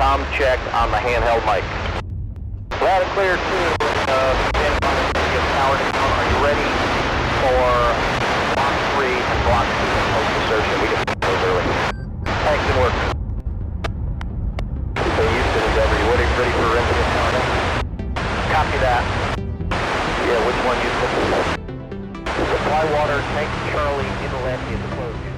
comm check on the handheld mic. Loud and clear to stand by the power down. Are you ready for block 3 and block 2 post insertion? We can those early. Thanks and work. So Houston is ready for incident countdown? Copy that. Yeah, which one Houston? Supply water, tank Charlie, inlet is closed.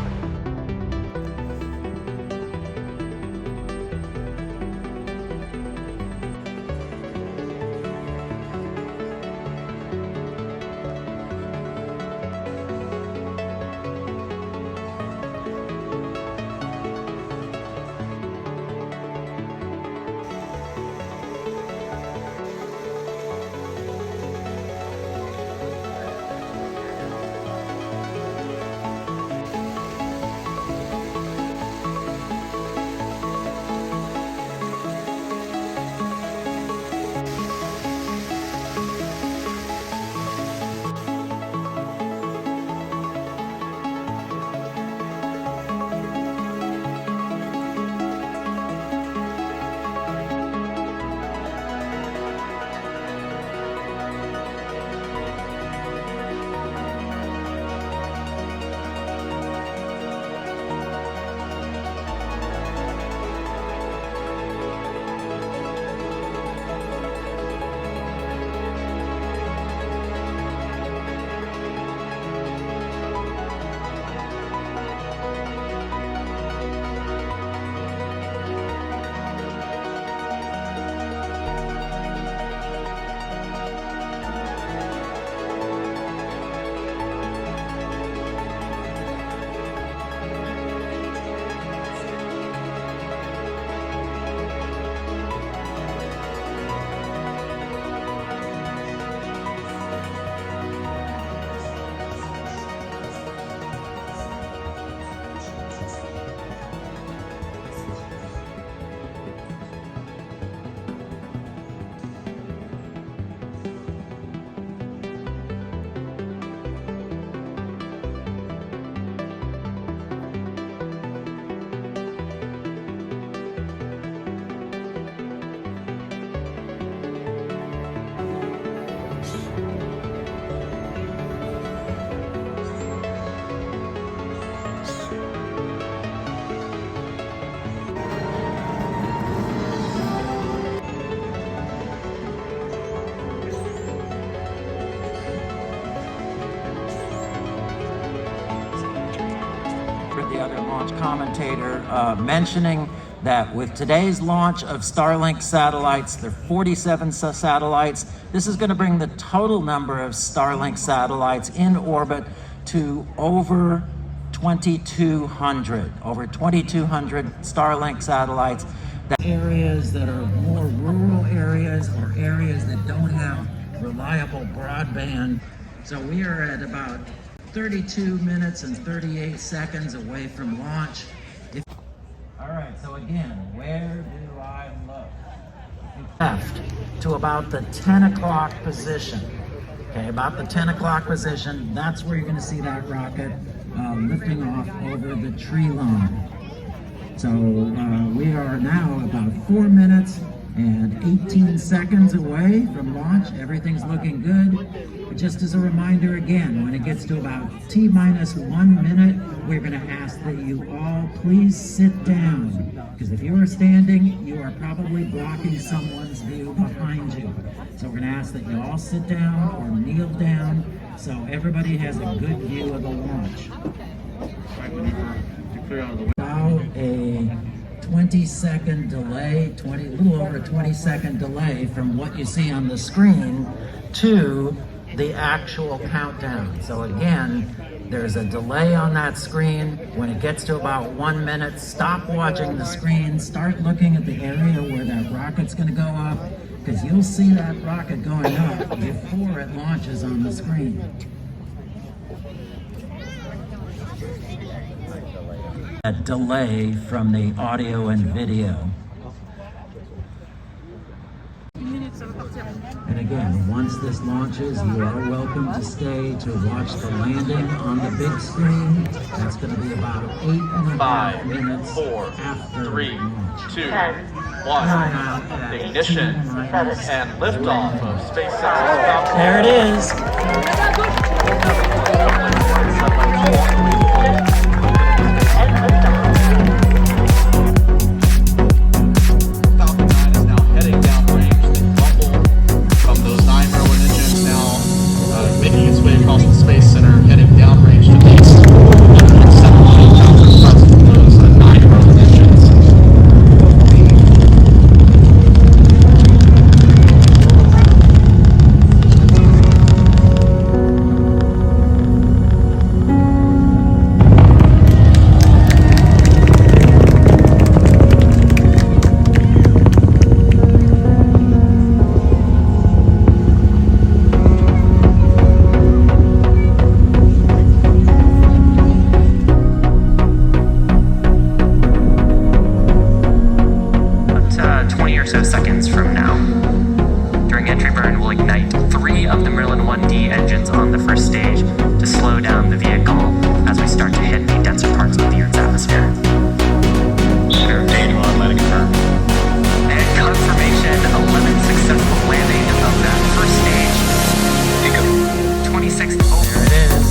The other launch commentator mentioning that with today's launch of Starlink satellites, there are 47 satellites. This is going to bring the total number of Starlink satellites in orbit to over 2,200. Over 2,200 Starlink satellites. Areas that are more rural areas or areas that don't have reliable broadband. So we are at about 32 minutes and 38 seconds away from launch. All right, so again, where do I look? Left to about the 10 o'clock position. Okay, about the 10 o'clock position, that's where you're going to see that rocket lifting off over the tree line. So we are now about 4 minutes and 18 seconds away from launch. Everything's looking good. But just as a reminder again, when it gets to about T-minus 1 minute, we're going to ask that you all please sit down. Because if you are standing, you are probably blocking someone's view behind you. So we're going to ask that you all sit down or kneel down so everybody has a good view of the launch. About a 20-second delay, a little over a 20-second delay from what you see on the screen to the actual countdown. So again, there's a delay on that screen. When it gets to about 1 minute, stop watching the screen, start looking at the area where that rocket's going to go up, because you'll see that rocket going up before it launches on the screen. A delay from the audio and video. And again, once this launches, you are welcome to stay to watch the landing on the big screen. That's going to be about 8.5 minutes 4, after 3, launch. 2, 1. Ignition and liftoff of SpaceX Falcon. There it is. Falcon 9 is now heading downrange. The rumble from those 9 Merlin engines now making its way across the Space Center, heading downrange to the east. 117,000 tons from those 9 Merlin engines. About 20 or so seconds from now, during entry burn, we'll ignite 3 of the Merlin 1D engines on the first stage to slow down the vehicle as we start to hit the denser parts of the Earth's atmosphere. Data on landing confirmed. And confirmation, 11th successful landing of that first stage. 26th. There it is.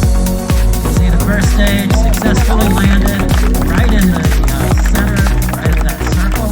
See the first stage successfully landed right in the center, right in that circle.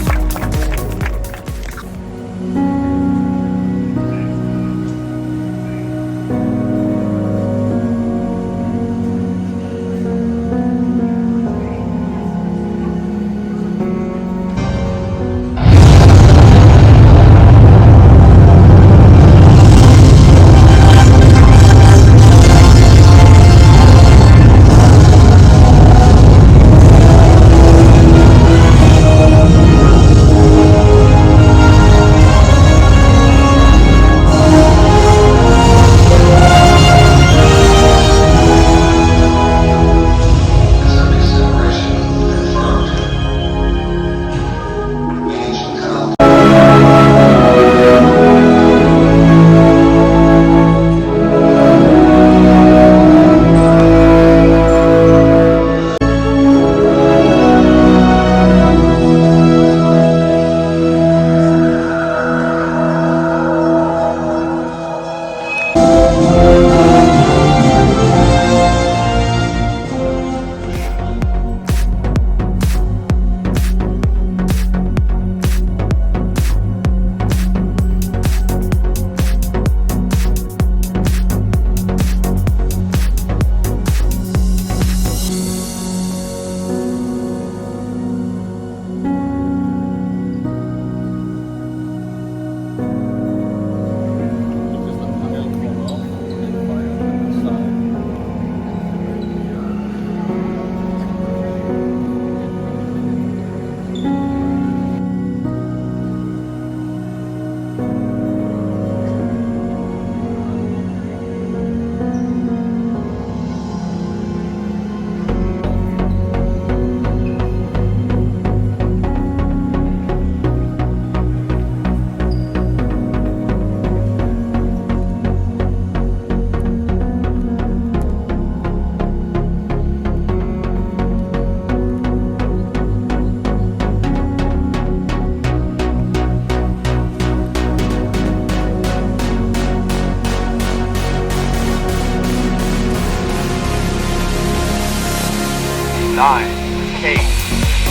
Nine, 8,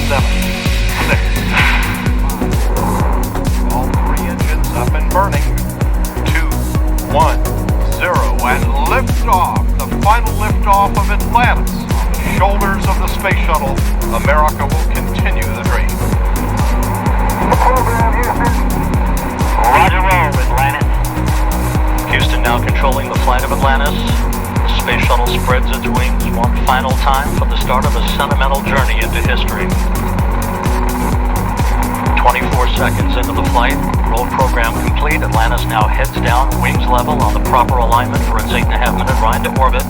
7, 6, 5. All 3 engines up and burning. 2, 1, 0, and liftoff. The final liftoff of Atlantis. On the shoulders of the Space Shuttle, America will continue the dream. Roger, roll, Atlantis. Houston now controlling the flight of Atlantis. The Space Shuttle spreads its wings one final time for the start of a sentimental journey into history. 24 seconds into the flight, roll program complete. Atlantis now heads down, wings level on the proper alignment for its 8.5-minute ride to orbit.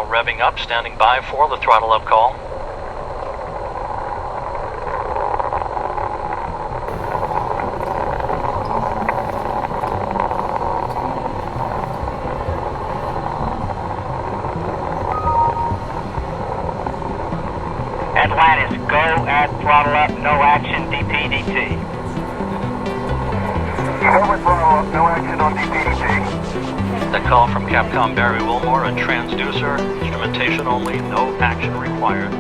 now revving up, standing by for the throttle up call. Atlantis, go at throttle up, no action, DPDT. Go at throttle up, no action on DPDT. That call from Capcom Barry Wilmore, a transducer, instrumentation only, no action required.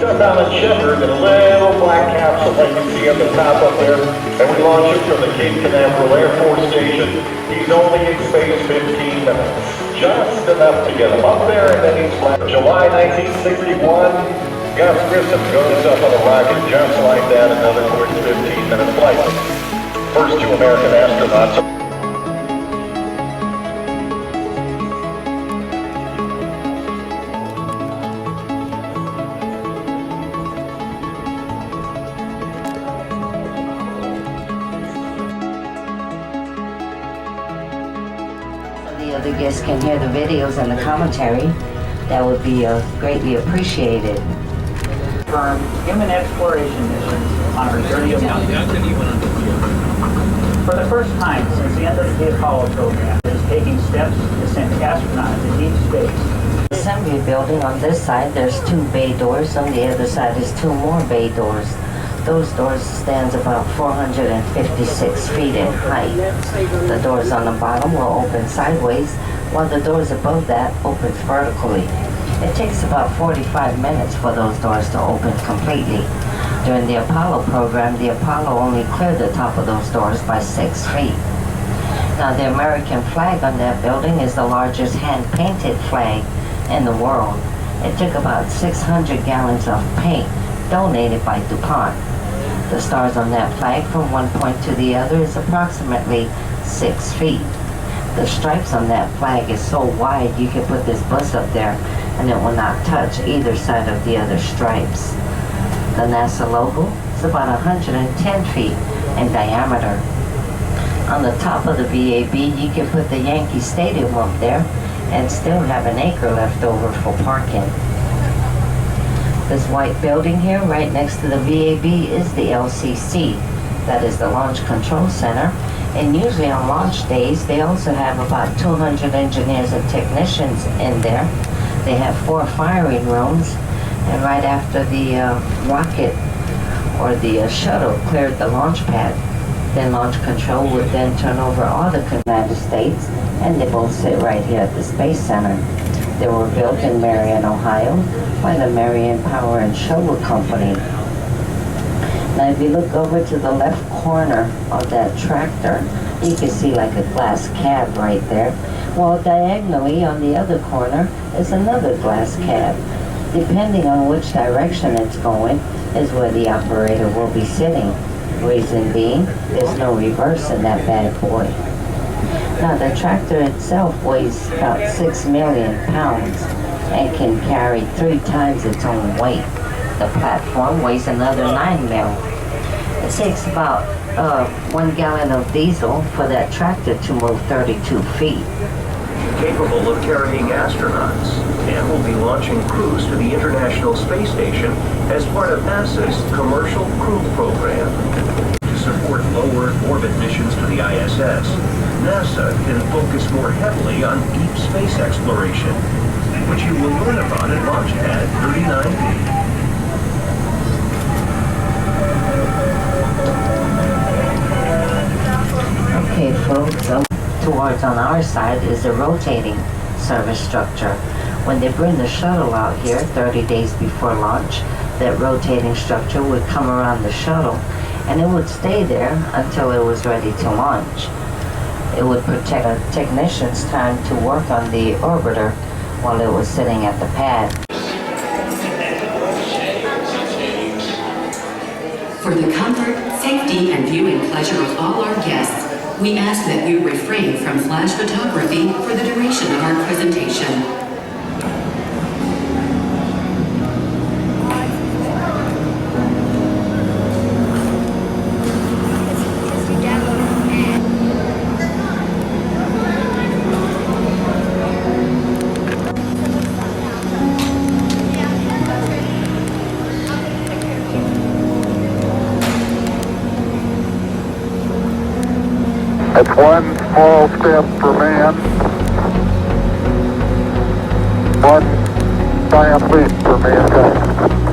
Stuck on a Shepherd in a little black capsule like you see at the top up there, and we launch him from the Cape Canaveral Air Force Station. He's only in space 15 minutes, just enough to get him up there, and then he's flat. July 1961, Gus Grissom goes up on a rocket just like that, another quick 15-minute flight. First two American astronauts. The other guests can hear the videos and the commentary, that would be greatly appreciated. Confirmed human exploration missions on our journey of For the first time since the end of the Apollo program, it is taking steps to send astronauts to deep space. Assembly building on this side, there's 2 bay doors. On the other side is 2 more bay doors. Those doors stands about 456 feet in height. The doors on the bottom will open sideways, while the doors above that opens vertically. It takes about 45 minutes for those doors to open completely. During the Apollo program, the Apollo only cleared the top of those doors by 6 feet. Now, the American flag on that building is the largest hand-painted flag in the world. It took about 600 gallons of paint donated by DuPont. The stars on that flag from one point to the other is approximately 6 feet. The stripes on that flag is so wide you can put this bus up there and it will not touch either side of the other stripes. The NASA logo is about 110 feet in diameter. On the top of the VAB you can put the Yankee Stadium up there and still have an acre left over for parking. This white building here right next to the VAB is the LCC. That is the Launch Control Center. And usually on launch days, they also have about 200 engineers and technicians in there. They have 4 firing rooms. And right after the rocket or the shuttle cleared the launch pad, then Launch Control would then turn over all the United States, and they both sit right here at the Space Center. They were built in Marion, Ohio, by the Marion Power and Shovel Company. Now, if you look over to the left corner of that tractor, you can see like a glass cab right there. While diagonally on the other corner is another glass cab. Depending on which direction it's going is where the operator will be sitting. Reason being, there's no reverse in that bad boy. Now, the tractor itself weighs about 6 million pounds and can carry 3 times its own weight. The platform weighs another 9 mil. It takes about 1 gallon of diesel for that tractor to move 32 feet. Capable of carrying astronauts, and will be launching crews to the International Space Station as part of NASA's Commercial Crew Program. To support low Earth orbit missions to the ISS, NASA can focus more heavily on deep space exploration, which you will learn about at Launch Pad 39B. Okay, folks, towards on our side is a rotating service structure. When they bring the shuttle out here 30 days before launch, that rotating structure would come around the shuttle and it would stay there until it was ready to launch. It would protect a technician's time to work on the orbiter while it was sitting at the pad. For the comfort, safety, and viewing pleasure of all our guests, we ask that you refrain from flash photography for the duration of our presentation. Yes, we That's one small step for man, one giant leap for mankind.